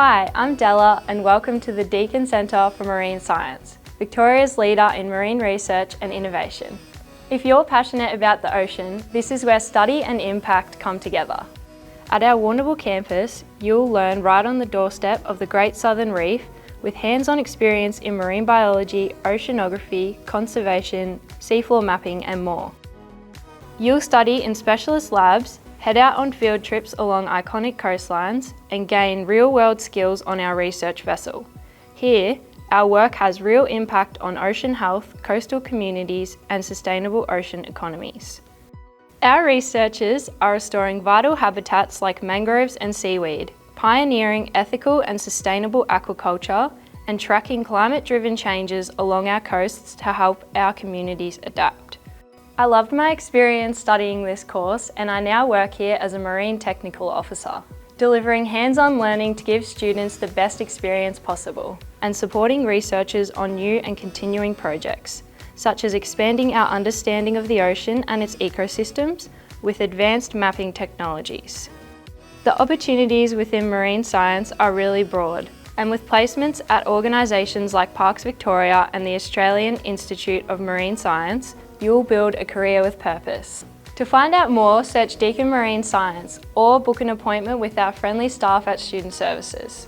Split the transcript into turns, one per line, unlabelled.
Hi, I'm Della and welcome to the Deakin Centre for Marine Science, Victoria's leader in marine research and innovation. If you're passionate about the ocean, this is where study and impact come together. At our Warrnambool campus, you'll learn right on the doorstep of the Great Southern Reef with hands-on experience in marine biology, oceanography, conservation, seafloor mapping and more. You'll study in specialist labs, head out on field trips along iconic coastlines and gain real-world skills on our research vessel. Here, our work has real impact on ocean health, coastal communities and sustainable ocean economies. Our researchers are restoring vital habitats like mangroves and seaweed, pioneering ethical and sustainable aquaculture, and tracking climate-driven changes along our coasts to help our communities adapt. I loved my experience studying this course and I now work here as a Marine Technical Officer, delivering hands-on learning to give students the best experience possible and supporting researchers on new and continuing projects, such as expanding our understanding of the ocean and its ecosystems with advanced mapping technologies. The opportunities within marine science are really broad, and with placements at organisations like Parks Victoria and the Australian Institute of Marine Science, you'll build a career with purpose. To find out more, search Deakin Marine Science or book an appointment with our friendly staff at Student Services.